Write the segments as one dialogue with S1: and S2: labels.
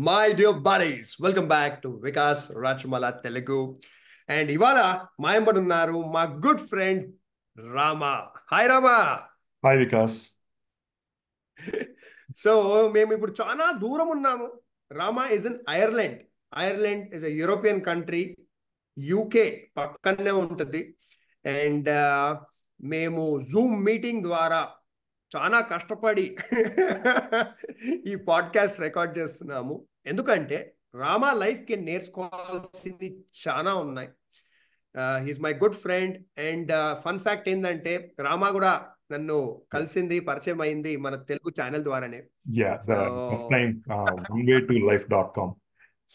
S1: My dear buddies, welcome back to Vikas Rachamala Telugu. And ఇవాళ మా ఎంబడి ఉన్నారు మా good friend Rama. Hi Rama.
S2: Hi Vikas.
S1: So మేము ఇప్పుడు చాలా దూరం ఉన్నాము. Rama is in Ireland. Ireland is a European country. UK పక్కనే ఉంటుంది. అండ్ మేము జూమ్ మీటింగ్ ద్వారా చాలా కష్టపడి ఈ పాడ్కాస్ట్ రికార్డ్ చేస్తున్నాము. ఎందుకంటే రామా లైఫ్కి నేర్చుకోవాల్సింది చాలా ఉన్నాయి. He's my good friend. And fun fact ఏంటంటే రామా కూడా నన్ను కలిసింది, పరిచయం అయింది మన తెలుగు ఛానల్ ద్వారానే. So
S2: first time onewaytolife.com.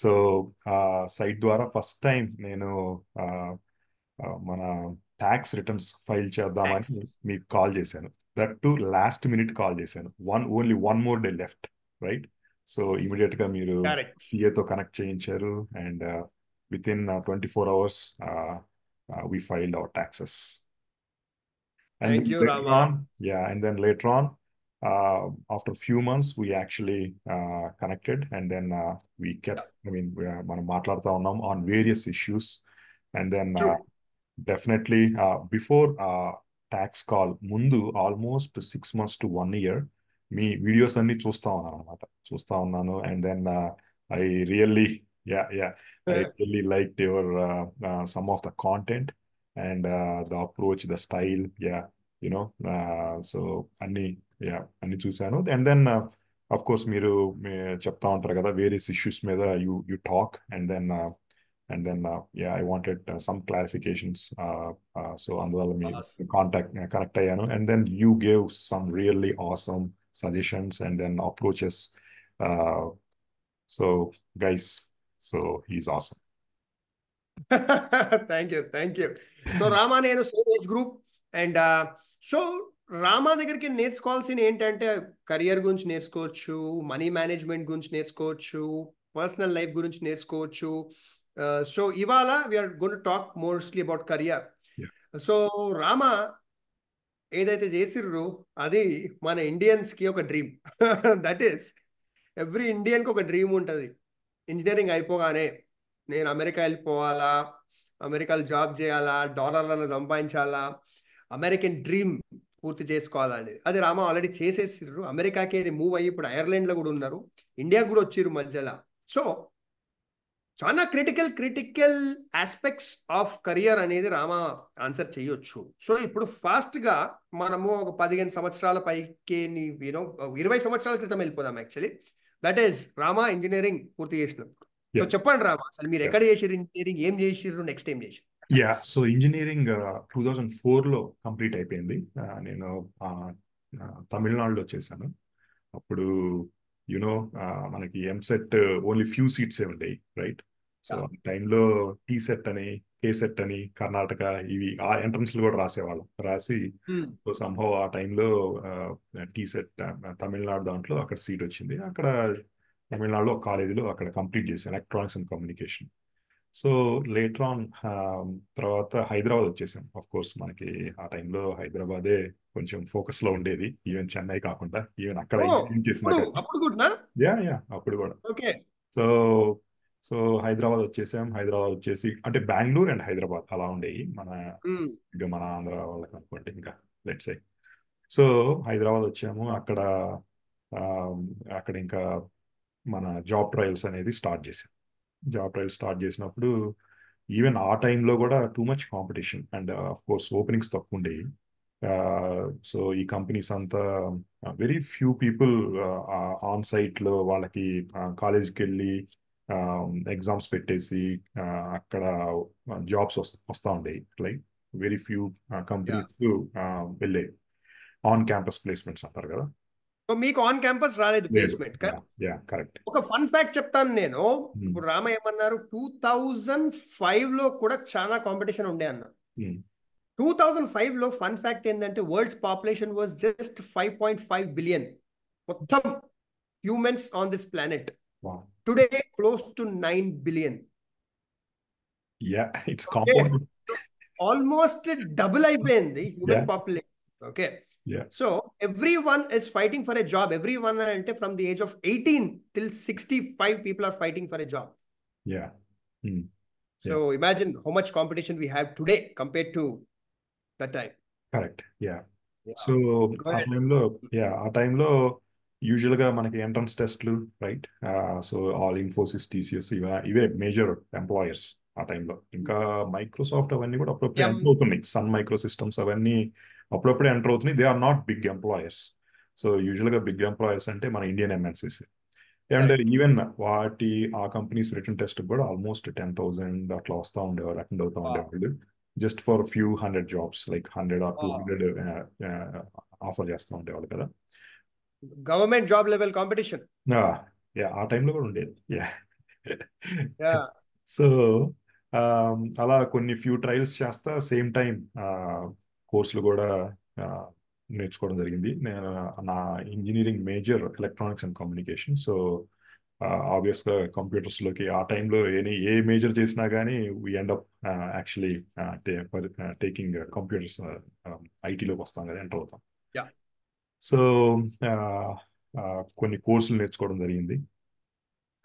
S2: So site ద్వారా ఫస్ట్ టైం నేను మన ట్యాక్స్ రిటర్న్స్ ఫైల్
S1: థ్యాంక్స్.
S2: చేద్దామని మీకు కాల్ చేశాను. That to last minute call చేశాను. Only one more day left, right? So immediate గా మీరు
S1: కరెక్ట్.
S2: సిఏతో కనెక్ట్ చేయించారు and within 24 hours we filed our taxes. And
S1: thank
S2: then
S1: you
S2: later
S1: Rama.
S2: on, yeah, and then later on, after a few months, we actually connected, and then we kept, మనం మాట్లాడుతూ ఉన్నాం on various issues, and then
S1: true.
S2: definitely before tax call ముందు almost 6 months to 1 year me videos అన్ని చూస్తా ఉన్నాను and then I really I really liked your some of the content and the approach, the style, so అన్ని చూశాను. And then of course మీరు చెప్తా ఉంటారు కదా వేరియస్ ఇష్యూస్ మీద you talk, and then I wanted some clarifications. So అందువల్ల మీ connect అయ్యాను, and then you gave some really awesome suggestions and then approaches. Uh, so guys, so he's awesome.
S1: Thank you. So Rama నేను same age group. And so Rama దగ్గరికి నేర్చుకోవాల్సిన ఏంటంటే career గురించి నేర్చుకోవచ్చు, money management గురించి నేర్చుకోవచ్చు, పర్సనల్ లైఫ్ గురించి నేర్చుకోవచ్చు. సో ఇవాళ we're gonna talk mostly about career. So Rama ఏదైతే చేసిర్రో అది మన ఇండియన్స్కి ఒక డ్రీమ్. దట్ ఈస్ ఎవ్రీ ఇండియన్కి ఒక డ్రీమ్ ఉంటుంది. ఇంజనీరింగ్ అయిపోగానే నేను అమెరికా వెళ్ళిపోవాలా, అమెరికాలో జాబ్ చేయాలా, డాలర్లను సంపాదించాలా, అమెరికన్ డ్రీమ్ పూర్తి చేసుకోవాలని. అది రామ ఆల్రెడీ చేసేసిర్రు. అమెరికాకి మూవ్ అయ్యి ఇప్పుడు ఐర్లాండ్లో కూడా ఉన్నారు, ఇండియాకి కూడా వచ్చిర్రు మధ్యలో. సో చాలా క్రిటికల్ ఆస్పెక్ట్స్ ఆఫ్ కెరియర్ అనేది రామ ఆన్సర్ చేయొచ్చు. సో ఇప్పుడు ఫాస్ట్గా మనము ఒక 15 సంవత్సరాల పైకి 20 సంవత్సరాల క్రితం వెళ్ళిపోదాం. Actually that is Rama engineering పూర్తి చేసినాం. సో చెప్పండి రామ, అసలు మీరు ఎక్కడ చేసిర్రు ఇంజనీరింగ్, ఏం చేసిర్రు, నెక్స్ట్ ఏం చేసిర్రు?
S2: సో ఇంజనీరింగ్ 2004లో కంప్లీట్ అయిపోయింది. నేను తమిళనాడులో చేశాను. అప్పుడు మనకి ఎంసెట్ ఓన్లీ ఫ్యూ సీట్సే ఉండేవి, రైట్? సో ఆ టైంలో టీ సెట్ అని, కే సెట్ అని, కర్ణాటక ఇవి ఆ ఎంట్రన్స్లు కూడా రాసేవాళ్ళం. రాసి సంభవ్ ఆ టైంలో టీ సెట్ తమిళనాడు దాంట్లో అక్కడ సీట్ వచ్చింది. అక్కడ తమిళనాడులో కాలేజీలో అక్కడ కంప్లీట్ చేశాను electronics and communication. So later on తర్వాత హైదరాబాద్ వచ్చేసాం. ఆఫ్ కోర్స్ మనకి ఆ టైంలో హైదరాబాదే కొంచెం ఫోకస్ లో ఉండేది, ఈవెన్ చెన్నై కాకుండా. ఈవెన్ అక్కడ అప్పుడు కూడా. సో సో హైదరాబాద్ వచ్చేసి అంటే బెంగళూరు అండ్ హైదరాబాద్ అలా ఉండేవి మన ఆంధ్ర వాళ్ళకి అనుకోండి, ఇంకా లెట్స్ సే. సో హైదరాబాద్ వచ్చాము. అక్కడ ఇంకా మన జాబ్ ట్రయల్స్ అనేది స్టార్ట్ చేసినప్పుడు ఈవెన్ ఆ టైంలో కూడా too much competition and of course openings తక్కువ ఉండేవి. సో ఈ కంపెనీస్ అంతా వెరీ ఫ్యూ పీపుల్ ఆన్ సైట్లో వాళ్ళకి కాలేజ్కి వెళ్ళి ఎగ్జామ్స్ పెట్టేసి అక్కడ జాబ్స్ వస్తూ ఉండేవి. లైక్ వెరీ ఫ్యూ కంపెనీస్ వెళ్ళేవి. ఆన్ క్యాంపస్ ప్లేస్మెంట్స్ అంటారు కదా.
S1: మీకు ఆన్ క్యాంపస్ రాలేదు ప్లేస్మెంట్?
S2: కరెక్ట్.
S1: ఒక ఫన్ ఫ్యాక్ట్ చెప్తాను నేను. ఇప్పుడు రామ ఏమన్నారు, 2005 లో కూడా చాలా కాంపిటీషన్ ఉండే అన్నారు. 2005 లో ఫన్ ఫ్యాక్ట్ ఏంటంటే world's population was just 5.5 billion మొత్తం humans on this planet. Today close to 9 billion. Almost double అయిపోయింది human population. Okay,
S2: Yeah.
S1: So everyone is fighting for a job. Everyone అంటే from the age of 18 till 65 people are fighting for a job.
S2: Yeah. Mm.
S1: So
S2: Yeah.
S1: imagine how much competition we have today compared to that time.
S2: Correct. Yeah.
S1: Yeah.
S2: So
S1: Go
S2: ఆ
S1: ahead.
S2: టైంలో ఆ టైంలో యూజువల్గా మనకి entrance టెస్ట్లు, right? So all Infosys, TCS ఇవే major employers ఆ టైంలో. ఇంకా మైక్రోసాఫ్ట్ అవన్నీ కూడా అప్పుడప్పుడే
S1: Yeah.
S2: ఎంటర్ అవుతున్నాయి. సన్ మైక్రో సిస్టమ్స్ అవన్నీ అప్పుడప్పుడే ఎంటర్ అవుతున్నాయి. They are not big employers. So యూజువల్గా బిగ్ ఎంప్లాయర్స్ అంటే మన Indian MNCs. And
S1: Correct.
S2: Even ఆ కంపెనీస్ రిటర్న్ టెస్ట్ కూడా ఆల్మోస్ట్ 10,000 అట్లా వస్తూ ఉండేవారు, అటెండ్ అవుతూ
S1: Wow.
S2: ఉండేవాళ్ళు. Just for few hundred jobs, like 100 or
S1: Wow.
S2: 200 offer చేస్తూ ఉండేవాళ్ళు కదా.
S1: Government job level competition.
S2: ఆ టైంలో కూడా ఉండేది.
S1: Yeah.
S2: సో అలా కొన్ని ఫ్యూ ట్రయల్స్ చేస్తా సేమ్ టైం కోర్సులు కూడా నేర్చుకోవడం జరిగింది. నేను నా engineering major electronics and communication. So ఆబ్వియస్గా కంప్యూటర్స్లోకి ఆ టైంలో ఏ మేజర్ చేసినా కానీ we end up actually taking computers, ఐటీలోకి వస్తాం కదా, ఎంటర్ అవుతాం.
S1: Yeah.
S2: సో కొన్ని కోర్సులు నేర్చుకోవడం జరిగింది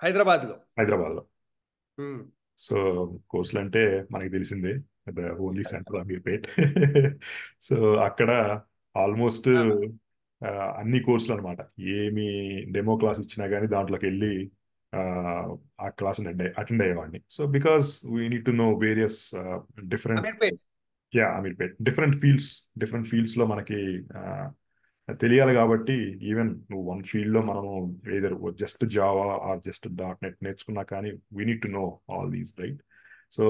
S1: హైదరాబాద్లో.
S2: సో కోర్సులు అంటే మనకి తెలిసిందే, the only centre Ameerpet. So అక్కడ ఆల్మోస్ట్ అన్ని కోర్సులు అనమాట. ఏమి డెమో క్లాస్ ఇచ్చినా కానీ దాంట్లోకి వెళ్ళి ఆ క్లాస్ అటెండ్ అయ్యేవాడిని. So because we need to know various different
S1: Ameerpet.
S2: Ameerpet different fields లో మనకి తెలియాలి కాబట్టి, ఈవెన్ నువ్వు వన్ ఫీల్డ్ లో మనము either just Java or just .NET నేర్చుకున్నా కానీ we need to know all these, right? So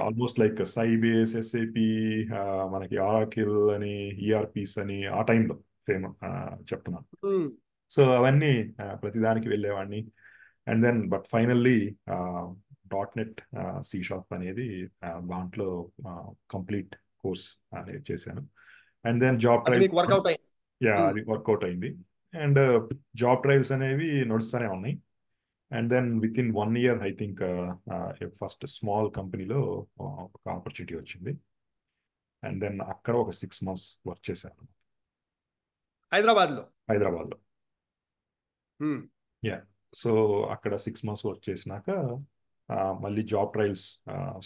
S2: almost like Sybase, SAP, మనకి ఆరాకిల్ అని, ఈఆర్పీస్ అని ఆ టైంలో చెప్తున్నాను. సో అవన్నీ ప్రతిదానికి వెళ్ళేవాడిని. And then but finally .NET C# అనేది దాంట్లో కంప్లీట్ కోర్స్ అనేది చేశాను. And then job trials,
S1: work out అయింది.
S2: అది వర్కౌట్ అయింది. అండ్ జాబ్ ట్రయల్స్ అనేవి నడుస్తూనే ఉన్నాయి. And then within 1 year I think first small కంపెనీలో ఒక ఆపర్చునిటీ వచ్చింది. అండ్ దెన్ అక్కడ ఒక 6 months వర్క్ చేశాను హైదరాబాద్లో. యా. సో అక్కడ 6 months వర్క్ చేసినాక మళ్ళీ జాబ్ ట్రయల్స్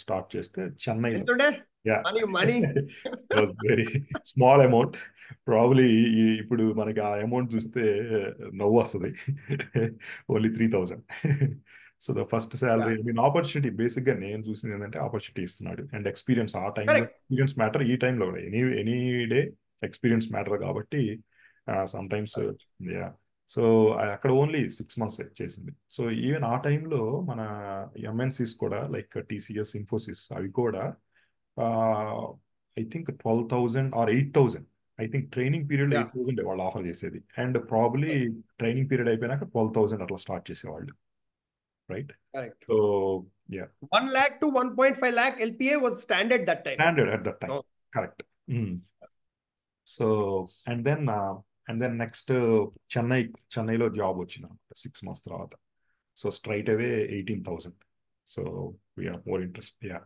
S2: స్టార్ట్ చేస్తే చెన్నైలో.
S1: Money
S2: very small amount. Probably ఇప్పుడు మనకి ఆ అమౌంట్ చూస్తే నవ్వు వస్తుంది. Only 3,000. So the first salary, opportunity, basic గా నేను చూసింది ఏంటంటే ఆపర్చునిటీ ఇస్తున్నాడు అండ్ ఎక్స్పీరియన్స్. ఆ టైంలో ఎక్స్పీరియన్స్ మ్యాటర్, ఈ టైంలో కూడా ఎనీ డే ఎక్స్పీరియన్స్ మ్యాటర్ కాబట్టి సమ్ టైమ్స్. యా. సో అక్కడ ఓన్లీ 6 months చేసింది. సో ఈవెన్ ఆ టైంలో మన ఎంఎన్సీస్ కూడా లైక్ టీసీఎస్, ఇన్ఫోసిస్ అవి కూడా I think 12,000 or 8,000, I think training period 8,000 వాళ్ళు ఆఫర్ చేసేది. అండ్ ప్రాబ్లీ ట్రైనింగ్ పీరియడ్ అయిపోయినాక 12,000 అట్లా స్టార్ట్ చేసేవాళ్ళు, right? So yeah,
S1: 1 lakh to 1.5 lakh LPA was standard at that time.
S2: Correct. So and then next చెన్నైలో job వచ్చింది 6 months తర్వాత. So straight away 18,000. So we are more interest. Yeah.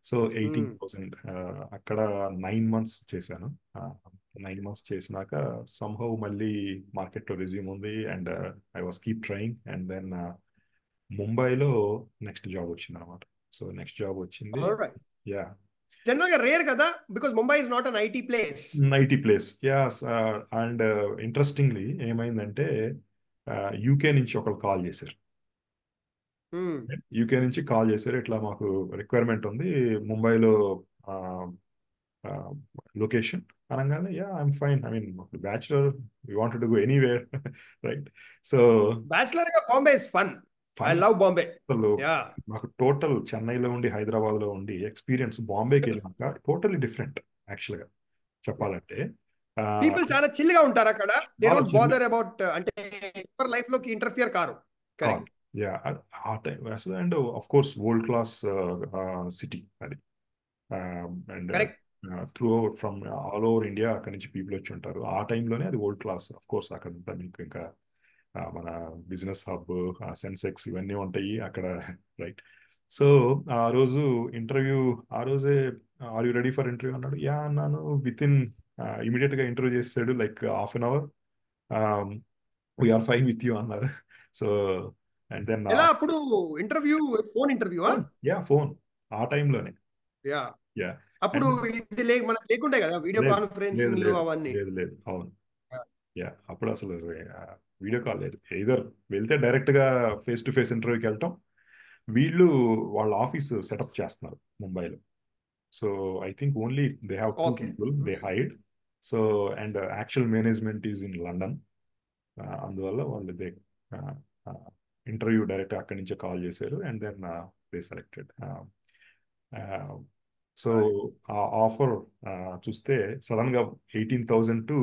S2: So 18,000 అక్కడ 9 months చేశాను. 9 months చేసినాక somehow మళ్ళీ మార్కెట్లో resume ఉంది and I was keep trying. And then ముంబైలో నెక్స్ట్ జాబ్ వచ్చింది అనమాట. సో నెక్స్ట్ జాబ్ వచ్చింది. యా.
S1: జనరల్ గా రేర్ కదా, because Mumbai is not an IT place.
S2: Yes. And interestingly ఏమైందంటే యూకే నుంచి ఒకరు కాల్ చేశారు. ఇట్లా మాకు రిక్వైర్మెంట్ ఉంది ముంబైలో లొకేషన్ అనగానే, yeah I'm fine, I mean bachelor, we wanted to go anywhere, right? So
S1: bachelor గా Bombay is fun. I love Bombay.
S2: నాకు టోటల్ చెన్నైలో ఉండి హైదరాబాద్ లో ఉండి ఎక్స్పీరియన్స్ బాంబేకి వెళ్ళాక టోటల్లీ డిఫరెంట్ యాక్చువల్ గా చెప్పాలంటే.
S1: పీపుల్ చాలా చిల్ గా ఉంటారు అక్కడ. దే డోంట్ బాదర్ అబౌట్, అంటే ఎవరి లైఫ్ లోకి ఇంటర్ఫియర్ కారు. కరెక్ట్.
S2: యా. ఆ time and of course world class city అది. And throughout from all over India అక్కడి నుంచి పీపుల్ వచ్చి ఉంటారు. ఆ టైంలోనే అది వరల్డ్ క్లాస్. ఆఫ్ కోర్స్ అక్కడ మీకు ఇంకా మన బిజినెస్ హబ్, సెన్సెక్స్ ఇవన్నీ ఉంటాయి అక్కడ, రైట్? సో ఆ రోజు ఇంటర్వ్యూ, ఆ రోజే are you ready for interview అన్నాడు. యా అన్నాను. విత్ ఇన్ ఇమీడియట్ గా ఇంటర్వ్యూ చేసాడు, like half an hour, we are fine with you అన్నారు. సో అండ్ దెన్
S1: ఎలా అప్పుడు interview, phone interview?
S2: Yeah phone ఆ టైంలోనే.
S1: యా
S2: యా
S1: అప్పుడు
S2: అండ్
S1: ఇది మనకు లేకుండే కదా వీడియో
S2: లేదు లేదు
S1: కాన్ఫరెన్సింగ్లు
S2: లేదు
S1: అవన్నీ.
S2: లేదు లేదు అవును. యా అప్పుడు అసలు వీడియో కాల్ లేదు. ఇదర్ వెళ్తే డైరెక్ట్ గా ఫేస్ టు ఫేస్ ఇంటర్వ్యూకి వెళ్ళటం. వీళ్ళు వాళ్ళ ఆఫీస్ సెటప్ చేస్తున్నారు ముంబైలో. So I think only they have two
S1: okay.
S2: People they hired. So and actual management is in London. అందువల్ల వాళ్ళు దే ఇంటర్వ్యూ డైరెక్ట్ అక్కడి నుంచే కాల్ చేశారు and then they selected. So ఆ ఆఫర్ చూస్తే సడన్ గా 18,000 to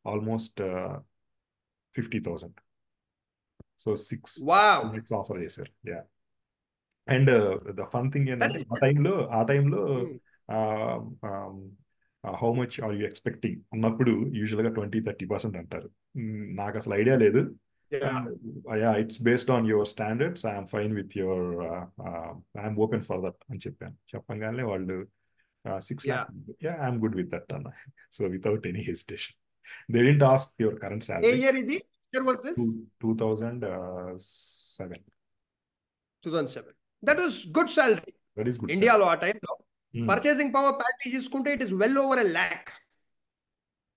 S2: almost 50,000. So 6
S1: wow,
S2: lakhs offer చేశారు. Yeah and the fun thing
S1: that
S2: ఏంటంటే
S1: ఈస్
S2: ఆ టైంలో how much are you expecting అన్నప్పుడు యూజువల్ గా 20-30% అంటారు. నాకు అసలు ఐడియా లేదు.
S1: Yeah
S2: yeah it's based on your standards, I'm fine with your, I'm open for that అని చెప్పాను. చెప్పంగానే వాళ్ళు 6
S1: yeah
S2: lakhs, yeah I'm good with that అన్న. So without any hesitation they didn't ask your current
S1: a
S2: salary.
S1: Year ఇది? Year was this?
S2: 2007.
S1: 2007. That was good salary
S2: that is good sir.
S1: ఇండియాలో ఆ టైంలో. Purchasing power package తీసుకుంటే it is well over a lakh.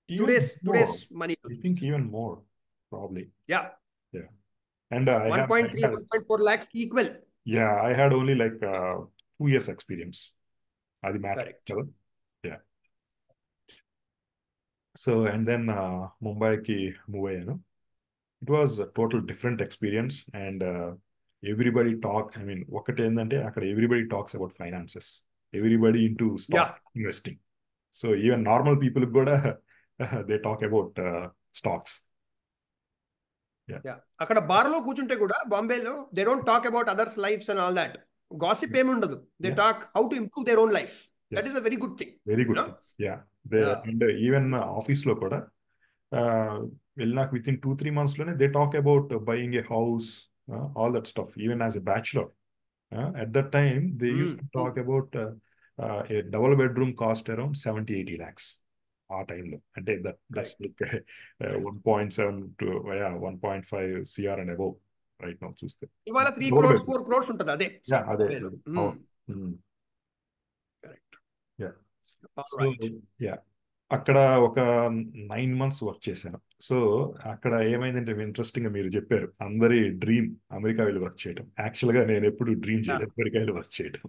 S2: Even
S1: today's
S2: more.
S1: Money.
S2: I think even more, probably.
S1: Yeah
S2: Yeah. And I
S1: 1.3
S2: had,
S1: 1.4 lakhs equal.
S2: yeah, I had only like 2 years experience. Adi matter.
S1: Correct.
S2: Yeah. So, and then Mumbai ki move ayyanu. It was a total different experience, and everybody talk. I mean, ఒకటి ఏంటంటే అక్కడ everybody talks about finances. Everybody into
S1: yeah
S2: stock investing. So even normal people కూడా they talk about stocks. Yeah.
S1: Yeah అక్కడ bar లో కూర్చుంటే కూడా బాంబేలో they don't talk about others lives and all that. Gossip ఏమి ఉండదు. They
S2: Yeah.
S1: Talk how to improve their own life. That
S2: Yes.
S1: Is a very good thing.
S2: Very good
S1: you know.
S2: Thing. Yeah and even office లో కూడా వెళ్ళినాక within 2-3 months లోనే they talk about buying a house, all that stuff. Even as a bachelor at that time they use to talk about a double bedroom cost around 70-80 lakhs ఆ టైంలో. అంటే that's
S1: correct.
S2: Like 1.7 to 1.5 CR and above right now చూస్తే.
S1: ఇవాళ 3
S2: double
S1: crores
S2: bedroom.
S1: 4 crores ఉంటుంది అదే
S2: yeah అదే
S1: బాంబేలో.
S2: అవును.
S1: Correct.
S2: Yeah
S1: all
S2: so
S1: right.
S2: Yeah అక్కడ ఒక 9 months వర్క్ చేశాను. సో అక్కడ ఏమైందంటే ఇంట్రెస్టింగ్ గా మీరు చెప్పారు అందరి డ్రీమ్ అమెరికా వెళ్ళి వర్క్ చేయడం. యాక్చువల్ గా నేను ఎప్పుడు డ్రీమ్ చేయలేదు అమెరికా వెళ్ళి వర్క్ చేయడం.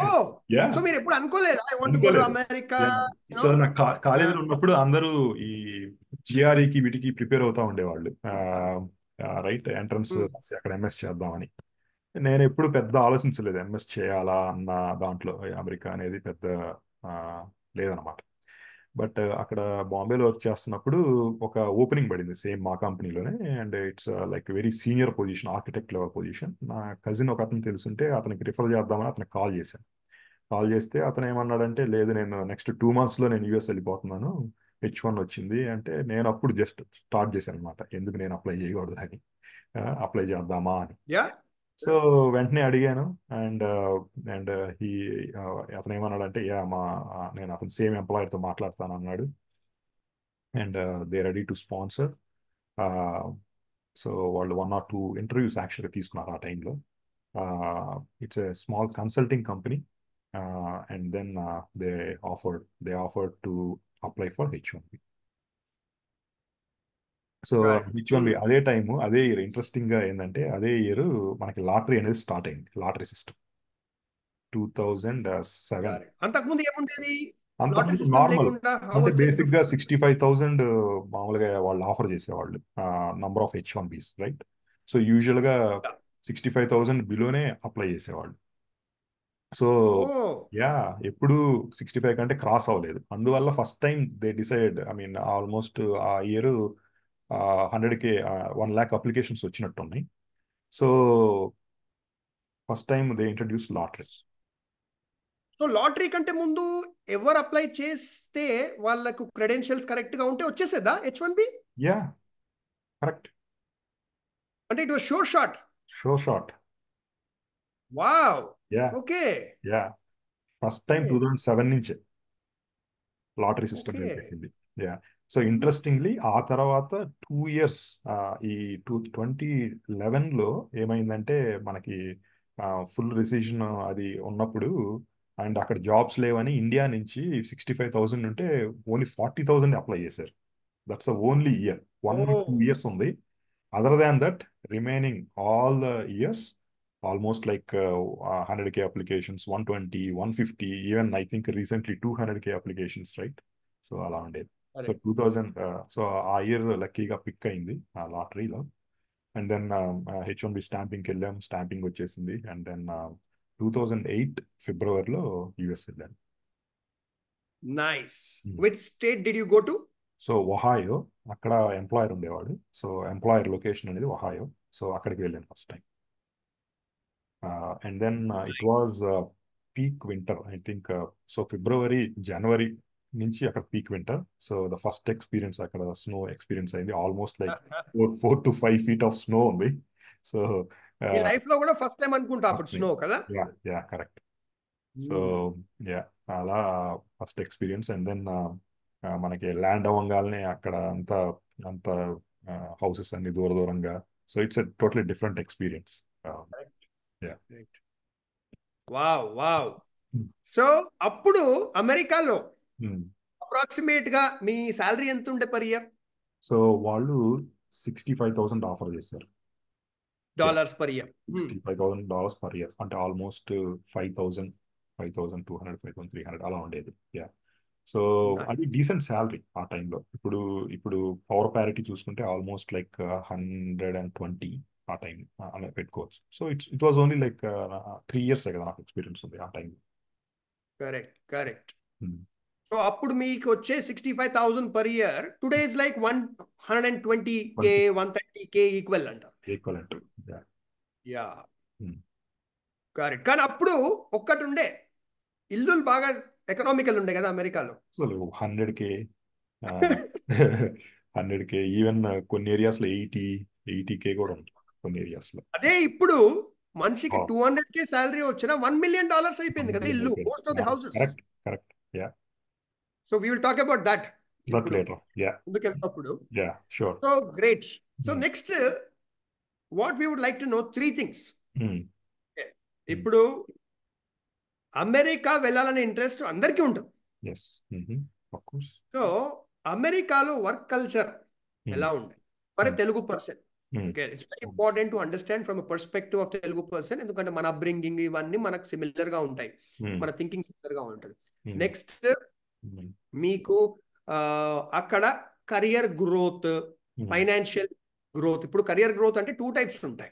S1: ఓ
S2: యా
S1: సో మీరు ఎప్పుడు అనుకోలేదా I want to go to
S2: అనుకోలేదు.
S1: అమెరికా?
S2: సో నా కాలేజీలో ఉన్నప్పుడు అందరూ ఈ జిఆర్ఈకి వీటికి ప్రిపేర్ అవుతా ఉండేవాళ్ళు, రైట్ ఎంట్రన్స్ అక్కడ ఎంఎస్ చేద్దామని. నేను ఎప్పుడు పెద్ద ఆలోచించలేదు ఎంఎస్ చేయాలా అన్న దాంట్లో. అమెరికా అనేది పెద్ద ఆ, లేదనమాట. బట్ అక్కడ బాంబేలో వర్క్ చేస్తున్నప్పుడు ఒక ఓపెనింగ్ పడింది సేమ్ మా కంపెనీలోనే. And it's like very senior position, architect level position. నా కజిన్ ఒక అతను తెలుసుంటే అతనికి రిఫర్ చేద్దామని అతనికి కాల్ చేశాను. కాల్ చేస్తే అతను ఏమన్నాడంటే లేదు నేను నెక్స్ట్ 2 months లో నేను యూఎస్ వెళ్ళిపోతున్నాను, H1 వచ్చింది అంటే. నేను అప్పుడు జస్ట్ స్టార్ట్ చేశాను అనమాట, ఎందుకు నేను అప్లై చేయకూడదు అని, అప్లై చేద్దామా అని.
S1: యా
S2: సో వెంటనే అడిగాను. అండ్ అండ్ హీ అతను ఏమన్నాడంటే యా నేను అతను సేమ్ ఎంప్లాయర్తో మాట్లాడతాను అన్నాడు. And they ready to sponsor. So వాళ్ళు 1 or 2 ఇంటర్వ్యూస్ యాక్చువల్గా తీసుకున్నారు ఆ టైంలో. It's a small consulting company. And then they offered to apply for H1B. So
S1: right.
S2: H1B అదే టైము అదే ఇయర్. ఇంట్రెస్టింగ్ గా ఏంటంటే అదే ఇయర్ మనకి లాటరీ అనేది స్టార్ట్ అయింది, లాటరీ సిస్టమ్ 2007.
S1: అంతకుముందు ఏముండేది? లాటరీ
S2: అంతకుముందు
S1: సిస్టమ్
S2: నార్మల్
S1: లేకుండా హౌ
S2: అంటే
S1: వాస్ ఇట్
S2: బేసిక్ గా
S1: బిఫోర్?
S2: 65,000 మామూలుగా వాళ్ళు ఆఫర్ చేసేవాళ్ళు, number of H1Bs, right. So usual గా 65,000 బిలోనే అప్లై చేసేవాళ్ళు. సో
S1: ఓ
S2: యా ఎప్పుడు 65 కంటే క్రాస్ అవ్వలేదు. అందువల్ల first time they decide, I mean almost ఆ ఇయర్ 100K 1 lakh అప్లికేషన్స్ వచ్చినట్టున్నాయి. So first time they introduce lottery.
S1: So lottery కంటే ముందు ఎవరు అప్లై చేస్తే వాళ్ళకు క్రెడెన్షియల్స్ కరెక్ట్ గా ఉంటే వచ్చేసేదా H1B?
S2: Yeah correct.
S1: అంటే it was sure shot.
S2: Sure shot.
S1: Wow.
S2: Yeah
S1: okay.
S2: Yeah first time 2007 నుంచే లాటరీ సిస్టమ్
S1: ఓకే.
S2: పెట్టింది. యా. సో ఇంట్రెస్టింగ్లీ ఆ తర్వాత 2 years ఈ 2011లో ఏమైందంటే మనకి ఫుల్ రిసెషన్ అది ఉన్నప్పుడు అండ్ అక్కడ జాబ్స్ లేవని ఇండియా నుంచి 65,000 ఉంటే ఓన్లీ 40,000 అప్లై చేశారు. That's only year,
S1: oh
S2: 1 2 years ఉంది. Other than that, remaining all the years, almost like 100K applications, 120, 150, even I think recently 200K applications, right? So అలా ఉండేది. So
S1: correct.
S2: 2000, సో ఆ year లక్కీగా pick అయింది ఆ లాటరీలో. And then H1B స్టాంపింగ్కి వెళ్ళాం, stamping వచ్చేసింది. And then 2008 ఫిబ్రవరిలో యుఎస్ వెళ్ళాను.
S1: Nice. Which state did you go to?
S2: So Ohio, అక్కడ ఎంప్లాయర్ ఉండేవాడు. సో ఎంప్లాయర్ లొకేషన్ అనేది ఒహాయో. సో అక్కడికి వెళ్ళాను first time. And then it was peak winter I think. So ఫిబ్రవరి జనవరి నుంచి అక్కడ peak winter. So the first experience అక్కడ స్నో ఎక్స్పీరియన్స్ అయింది. Almost like 4 to 5 feet of snow ఉంది. సో
S1: మీ లైఫ్ లో కూడా ఫస్ట్ టైం అనుకుంటా అప్పుడు స్నో కదా?
S2: Yeah yeah correct. So yeah అలా ఫస్ట్ ఎక్స్పీరియన్స్. అండ్ దెన్ మనకి ల్యాండ్ అవ్వగానే అక్కడ అంతా అంత హౌసెస్ అన్ని దూర దూరంగా. So it's a totally different experience. Yeah.
S1: Wow wow. So అప్పుడు అమెరికాలో అప్రాక్సిమేట్ గా మీ శాలరీ ఎంత ఉండే పర్ ఇయర్?
S2: సో వాళ్ళు 65,000 ఆఫర్ చేశారు.
S1: Dollars per year.
S2: $65,000 per year, అంటే ఆల్మోస్ట్ 5,000, 5,200, 5,300 అలా ఉండేది. యా. సో అది డీసెంట్ శాలరీ ఆ టైంలో. ఇప్పుడు ఇప్పుడు పవర్ ప్యారిటీ చూసుకుంటే ఆల్మోస్ట్ లైక్ 120 ఆ టైం అలా పెట్టుకోవచ్చు. So it was only like 3 years కదా నాకు ఎక్స్పీరియన్స్ ఉంది ఆ టైంలో.
S1: Correct correct. సో అప్పుడు మీకు వచ్చే 65,000 per year today is like 120K 130K equal అంటారు.
S2: ఈక్వలెంట్.
S1: Yeah correct. కానీ అప్పుడు ఒక్కటి ఉండే, ఇల్లులు బాగా ఎకనామికల్ ఉండే కదా అమెరికాలో.
S2: అసలు 100K 100K ఈవెన్ కొన్ని ఏరియాస్ లో 80K కూడా ఉంటుంది కొన్ని ఏరియాస్ లో.
S1: అదే ఇప్పుడు మనిషికి 200K శాలరీ వచ్చిన $1 million అయిపోయింది కదా ఇల్లు, most of the houses.
S2: Correct correct. Yeah.
S1: So we will talk about that
S2: later. Yeah
S1: ముందుకు వెళ్తున్నప్పుడు.
S2: Yeah sure.
S1: So great. So next what we would like to know 3 things. ఇప్పుడు America వెళ్ళాలనే interest అందరికీ ఉంటుంది.
S2: Yes of course.
S1: So అమెరికాలో work culture ఎలా ఉంది for Telugu person? Okay, it's very important to understand from perspective of Telugu person, ఎందుకంటే మన upbringing ఇవన్నీ మనకు సిమిలర్ గా ఉంటాయి, మన థింకింగ్ సిమిలర్ గా ఉంటుంది. నెక్స్ట్ మీకు అక్కడ కరియర్ గ్రోత్, ఫైనాన్షియల్ గ్రోత్. ఇప్పుడు కరియర్ గ్రోత్ అంటే 2 types ఉంటాయి.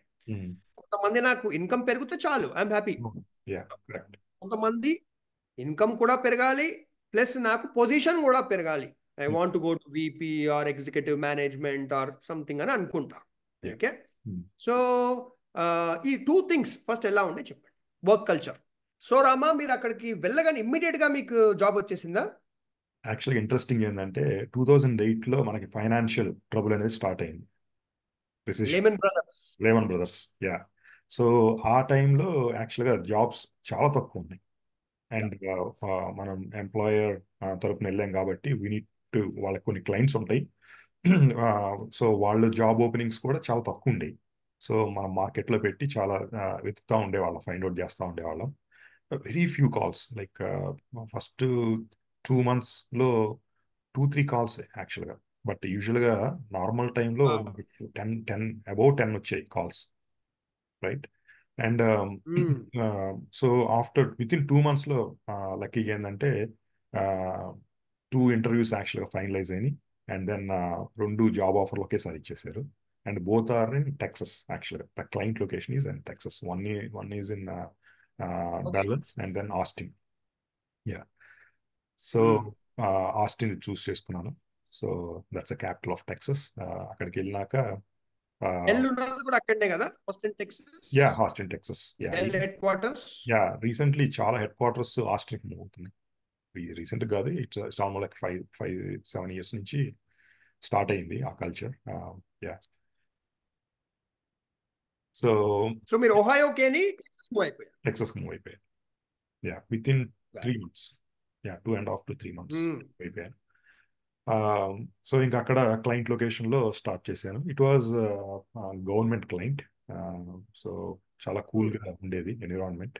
S1: కొంతమంది నాకు ఇన్కమ్ పెరిగితే చాలు, ఐఎమ్ హ్యాపీ. కొంతమంది ఇన్కమ్ కూడా పెరగాలి ప్లస్ నాకు పొజిషన్ కూడా పెరగాలి, I want to go to VP or executive management or something అని అనుకుంటారు. ఓకే, సో ఈ 2 things ఫస్ట్ ఎలా ఉండే చెప్పండి, వర్క్ కల్చర్. సో రామా, మీరు అక్కడికి వెళ్ళగానే ఇమ్మీడియట్ గా మీకు జాబ్ వచ్చేసిందా?
S2: యాక్చువల్గా ఇంట్రెస్టింగ్ ఏంటంటే 2008లో మనకి ఫైనాన్షియల్ ట్రబుల్ అనేది స్టార్ట్ అయింది. Lehman Brothers. యా. సో ఆ టైంలో యాక్చువల్గా జాబ్స్ చాలా తక్కువ ఉన్నాయి. అండ్ మనం ఎంప్లాయర్ తరపున వెళ్ళాం కాబట్టి వీ నీడ్ టు, వాళ్ళకి కొన్ని క్లయింట్స్ ఉంటాయి. సో వాళ్ళు జాబ్ ఓపెనింగ్స్ కూడా చాలా తక్కువ ఉండేవి. సో మనం మార్కెట్లో పెట్టి చాలా వెతుకుతూ ఉండేవాళ్ళం, ఫైండ్ అవుట్ చేస్తూ ఉండేవాళ్ళం. Very few calls, like first 2 monthsలో 2-3 calls యాక్చువల్గా. బట్ యూజువల్గా నార్మల్ టైంలో 10 అబౌవ్ 10 వచ్చాయి calls, right? And so after with in 2 monthsలో లక్కీగా ఏంటంటే 2 interviews యాక్చువల్గా ఫైనలైజ్ అయినాయి. అండ్ దెన్ 2 జాబ్ ఆఫర్లు ఒకేసారి ఇచ్చేసారు. And both are in Texas. యాక్చువల్గా the client location is in Texas. One is in Dallas and then Austin. Yeah. So Austin choose చేసుకున్నాను. So that's a capital of Texas. అక్కడికి వెళ్ళినాక
S1: yeah,
S2: Austin Texas.
S1: Yeah,
S2: recently చాలా headquarters Austin move అవుతున్నాయి. Recent కాదు, it's almost like 5-7 years నుంచి start అయింది ఆ culture. Yeah. So
S1: మీరు ఒహాయోకేని
S2: టెక్సస్ మూవ్ అయిపోయారు. Yeah, within 3 months. యా, 2.5 to 3 months అయిపోయారు. సో ఇంకా అక్కడ క్లయింట్ లొకేషన్లో స్టార్ట్ చేశాను. It was government client. So చాలా కూల్గా ఉండేది environment,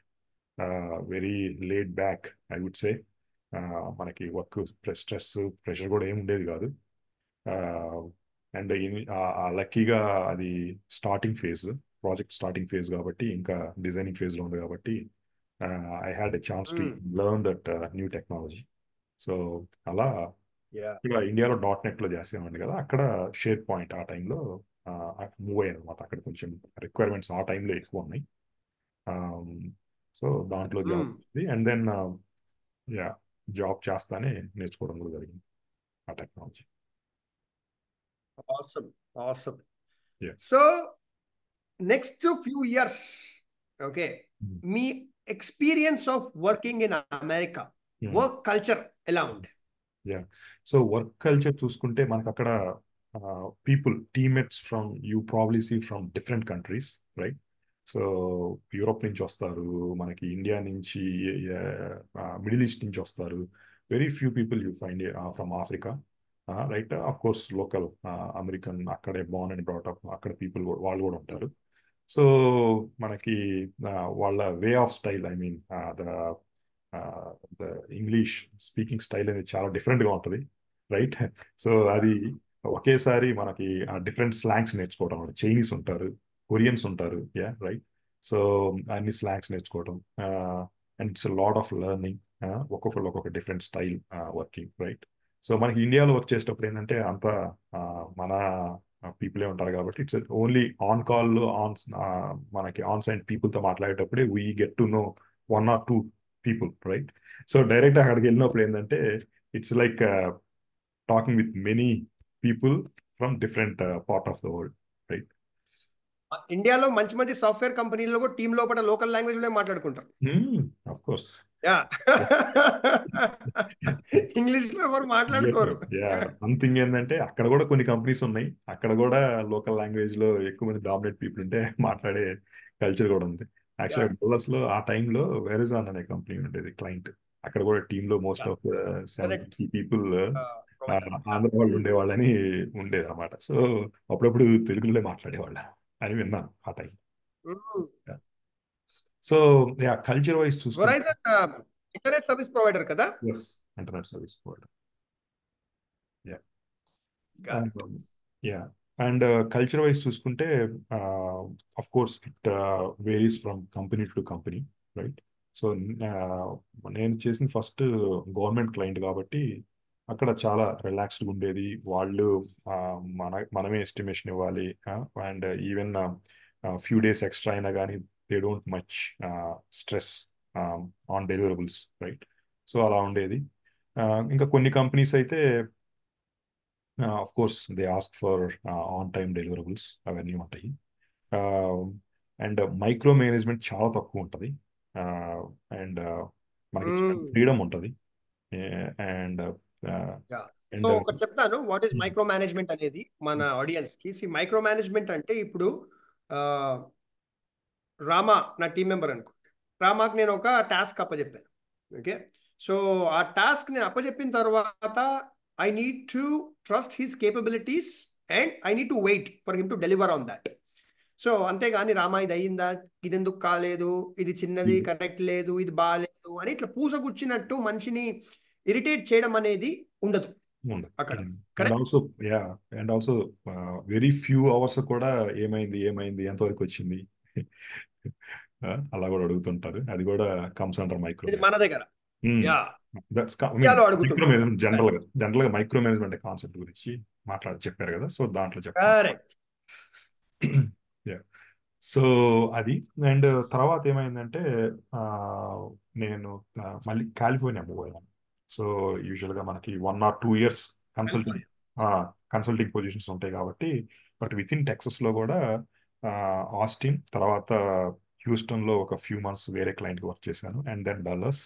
S2: very laid back I would say. మనకి వర్క్ స్ట్రెస్ ప్రెషర్ కూడా ఏమి ఉండేది కాదు. అండ్ లక్కీగా అది starting phase, project starting phase కాబట్టి, ఇంకా డిజైనింగ్ ఫేజ్లో ఉంది కాబట్టి I had a chance to learn that new technology. So అలా ఇక్కడ ఇండియాలో .NET లో చేసేవాడిని కదా, అక్కడ షేర్ పాయింట్ ఆ టైంలో మూవ్ అయ్యాను అనమాట. అక్కడ కొంచెం రిక్వైర్మెంట్స్ ఆ టైంలో ఎక్కువ ఉన్నాయి. సో దాంట్లో జాబ్ ఉంది. అండ్ దెన్ యా, జాబ్ చేస్తానే నేర్చుకోవడం కూడా జరిగింది ఆ technology.
S1: Awesome, awesome.
S2: Yeah.
S1: So next few years, okay, మీ experience of working in America, work culture ఎలా ఉంది?
S2: యా, సో వర్క్ కల్చర్ చూసుకుంటే మనకు అక్కడ people, teammates from, you probably see from different countries, right? So Europe నుంచి వస్తారు, మనకి India నుంచి, మిడిల్ ఈస్ట్ నుంచి వస్తారు. Very few people you find from Africa, right? Of course local American, అక్కడే బోర్న్ అండ్ బ్రాట్ అప్, అక్కడ people వాళ్ళు కూడా ఉంటారు. సో మనకి వాళ్ళ way of style, I mean the English speaking style అనేది చాలా డిఫరెంట్గా ఉంటుంది, రైట్? సో అది ఒకేసారి మనకి డిఫరెంట్ స్లాంగ్స్ నేర్చుకోవడం. చైనీస్ ఉంటారు, కొరియన్స్ ఉంటారు, యా రైట్. సో అన్ని స్లాంగ్స్ నేర్చుకోవడం, and it's lot of learning. ఒక్కొక్కరు ఒక్కొక్క different style working, right? So మనకి ఇండియాలో వర్క్ చేసేటప్పుడు ఏంటంటే అంత మన పీపులే ఉంటారు కాబట్టి ఇట్స్ ఓన్లీ ఆన్ కాల్, మనకి ఆన్ సైట్ పీపుల్తో మాట్లాడేటప్పుడే we get to know 1 or 2 people, right? So direct అక్కడికి వెళ్ళినప్పుడు ఏంటంటే it's like talking with many people from different part of the world, right?
S1: ఇండియాలో మంచి మంచి సాఫ్ట్వేర్ కంపెనీలో కూడా టీమ్ లోపల లోకల్ లాంగ్వేజ్ లో మాట్లాడుకుంటారు.
S2: Of course.
S1: యా, ఇంగ్లీష్ లో ఎవరు మాట్లాడుకోరు.
S2: సంథింగ్ ఏంటంటే అక్కడ కూడా కొన్ని కంపెనీస్ ఉన్నాయి, అక్కడ కూడా లోకల్ లాంగ్వేజ్ లో ఎక్కువ మంది డామినేట్ పీపుల్ ఉంటే మాట్లాడే కల్చర్ కూడా ఉంది. యాక్చువల్గా డల్లర్స్ లో ఆ టైంలో వెరిజాన్ అనే కంపెనీ ఉండేది క్లయింట్. అక్కడ కూడా టీమ్ లో మోస్ట్ ఆఫ్ 70 పీపుల్ ఆంధ్ర వాళ్ళు ఉండేవాళ్ళని ఉండేది అనమాట. సో అప్పుడప్పుడు తెలుగులో మాట్లాడేవాళ్ళ అని విన్నాను ఆ time. So yeah, culture wise చూసుకుంటే
S1: ఇంటర్నెట్ సర్వీస్ ప్రొవైడర్ కదా?
S2: Internet service provider. Yeah, yeah. And culture wise చూసుకుంటే of course it varies from company to company, right? So నేను చేసిన ఫస్ట్ గవర్నమెంట్ క్లయింట్ కాబట్టి అక్కడ చాలా రిలాక్స్డ్గా ఉండేది. వాళ్ళు మనమే ఎస్టిమేషన్ ఇవ్వాలి, and even few days extra అయినా కానీ they don't much stress on deliverables, right? So అలా ఉండేది. ఇంకా కొన్ని కంపెనీస్ అయితే of course they ask for on time deliverables, అవన్నీ ఉంటాయి. అండ్ మైక్రో మేనేజ్మెంట్ చాలా తక్కువ ఉంటుంది, అండ్ మనకి ఫ్రీడమ్ ఉంటుంది. అండ్
S1: సో ఒకటి చెప్తాను, వాట్ ఈస్ మైక్రో మేనేజ్మెంట్ అనేది మన ఆడియన్స్ కి. మైక్రో మేనేజ్మెంట్ అంటే ఇప్పుడు రామా నా టీం మెంబర్ అనుకోండి, రామాకి నేను ఒక టాస్క్ అప్పచెప్పాను, ఓకే? సో ఆ టాస్క్ నేను అప్పచెప్పిన తర్వాత I need to trust his capabilities and I need to wait for him to deliver on that. So అంతేగాని రామా ఇది అయ్యిందా, ఇది ఎందుకు కాలేదు, ఇది చిన్నది కరెక్ట్ లేదు, ఇది బాగాలేదు అని ఇట్లా పూసగుచ్చినట్టు మనిషిని ఇరిటేట్ చేయడం అనేది ఉండదు అక్కడ.
S2: And also very few hours కూడా ఏమైంది ఏమైంది ఎంతవరకు వచ్చింది అలా కూడా అడుగుతుంటారు. అది కూడా కమ్స్ అండర్ మైక్రో.
S1: మన దగ్గర
S2: జనరల్ గా మైక్రో మేనేజ్మెంట్ కాన్సెప్ట్ గురించి చెప్పారు కదా, సో దాంట్లో చెప్తారు. సో అది. అండ్ తర్వాత ఏమైందంటే నేను మళ్ళీ కాలిఫోర్నియా మూవ్ అయ్యాను. సో యూజువల్గా మనకి 1 or 2 years కన్సల్టింగ్ పొజిషన్స్ ఉంటాయి కాబట్టి, బట్ విత్ ఇన్ టెక్సస్ లో కూడా ఆస్టిన్, తర్వాత హ్యూస్టన్ లో ఒక ఫ్యూ మంత్స్ వేరే క్లయింట్ వర్క్ చేశాను, అండ్ దెన్ డల్లస్.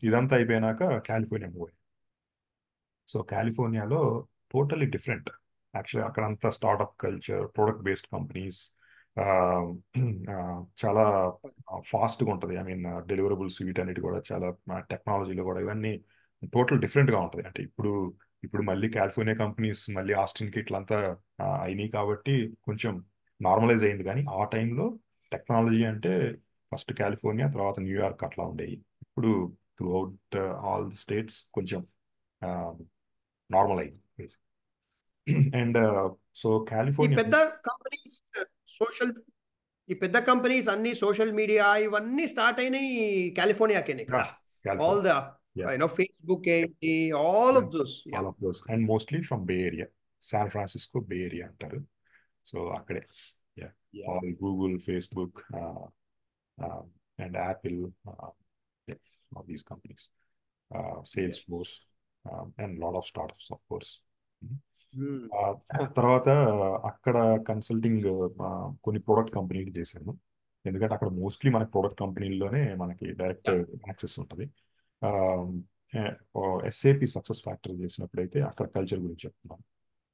S2: ఇదంతా అయిపోయినాక కాలిఫోర్నియా మూవ్ అయ్యాను. సో కాలిఫోర్నియాలో టోటలీ డిఫరెంట్. యాక్చువల్లీ అక్కడంతా startup culture, product based companies, చాలా ఫాస్ట్గా ఉంటుంది. ఐ మీన్ డెలివరబుల్స్ వీటన్నిటి కూడా చాలా, టెక్నాలజీలో కూడా ఇవన్నీ టోటల్ డిఫరెంట్గా ఉంటుంది. అంటే ఇప్పుడు ఇప్పుడు మళ్ళీ కాలిఫోర్నియా కంపెనీస్ మళ్ళీ ఆస్టిన్కి ఇట్లంతా అయినాయి కాబట్టి కొంచెం నార్మలైజ్ అయింది. కానీ ఆ టైంలో టెక్నాలజీ అంటే ఫస్ట్ కాలిఫోర్నియా, తర్వాత న్యూయార్క్ అట్లా ఉండేవి. ఇప్పుడు త్రూఅవుట్ ఆల్ ది స్టేట్స్ కొంచెం నార్మల్ అయింది. అండ్ సో
S1: ఈ
S2: కాలిఫోర్నియా
S1: పెద్ద కంపెనీస్ సోషల్ ఈ పెద్ద కంపెనీస్ అన్ని సోషల్ మీడియా ఇవన్నీ స్టార్ట్ అయినాయి కాలిఫోర్నియాకేనే కదా. ఆల్ ద
S2: కాలిఫోర్నియా
S1: ఫేస్బుక్ ఏంటి, all of those.
S2: All of those and mostly from Bay Area, San Francisco Bay Area అంటారు. సో అక్కడే all Google, Facebook and Apple, these companies, Salesforce, and lot of startups, of course. తర్వాత అక్కడ consulting కొన్ని product కంపెనీలు చేశాను. ఎందుకంటే అక్కడ mostly మనకి ప్రొడక్ట్ కంపెనీల్లోనే మనకి డైరెక్ట్ యాక్సెస్ ఉంటుంది. ఎస్ఏపి సక్సెస్ ఫ్యాక్టర్ చేసినప్పుడైతే అక్కడ కల్చర్ గురించి చెప్తున్నాను.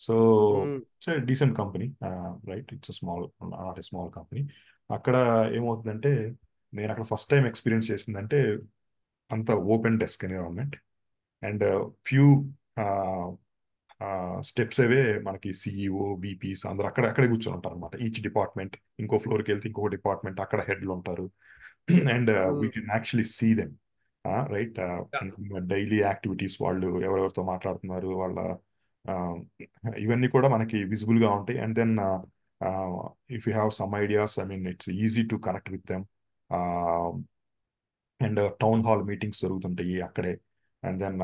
S2: So it's decent company, right? It's not a small company. అక్కడ ఏమవుతుందంటే నేను అక్కడ ఫస్ట్ టైం ఎక్స్పీరియన్స్ చేసిందంటే అంత open desk environment and few steps away మనకి సిఇఓ, విపిస్ అందరూ అక్కడే కూర్చొని ఉంటారు అనమాట. ఈచ్ డిపార్ట్మెంట్ ఇంకో ఫ్లోర్కి వెళ్తే ఇంకొక డిపార్ట్మెంట్ అక్కడ హెడ్లు ఉంటారు. And we can actually see them, right? Daily activities, వాళ్ళు ఎవరెవరితో మాట్లాడుతున్నారు, వాళ్ళ ఇవన్నీ కూడా మనకి విజిబుల్ గా ఉంటాయి. And then if you have some ideas, I mean it's easy to connect with them. And town hall meetings జరుగుతుంటాయి అక్కడే. అండ్ దెన్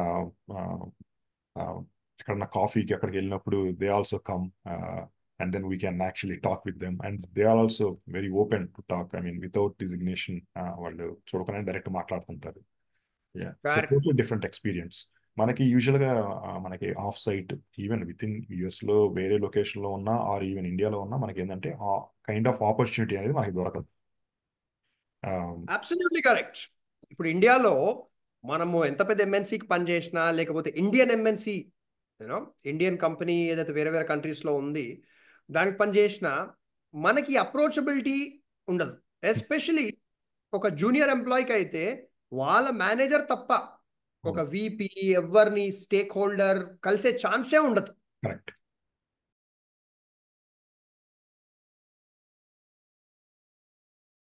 S2: ఎక్కడన్నా కాఫీకి అక్కడికి వెళ్ళినప్పుడు they also come and then we can actually talk with them. And they are also very open to talk, I mean without designation. వాళ్ళు చూడకుండా direct మాట్లాడుతుంటారు. Different experience. మనకి యూజువల్గా మనకి off site even within US లో వేరే location లో ఉన్నా ఆర్ ఈవెన్ ఇండియాలో ఉన్నా మనకి ఏంటంటే ఆ కైండ్ ఆఫ్ ఆపర్చునిటీ అనేది మనకి దొరకదు.
S1: Absolutely correct. ఇప్పుడు ఇండియాలో మనము ఎంత పెద్ద ఎంఎన్సీకి పనిచేసినా, లేకపోతే Indian MNC, you know Indian company ఏదైతే వేరే వేరే కంట్రీస్లో ఉంది దానికి పనిచేసినా మనకి అప్రోచబిలిటీ ఉండదు. ఎస్పెషలీ ఒక జూనియర్ ఎంప్లాయీకి అయితే వాళ్ళ మేనేజర్ తప్ప ఒక విపి ఎవరిని స్టేక్ హోల్డర్ కలిసే ఛాన్సే ఉండదు.
S2: కరెక్ట్.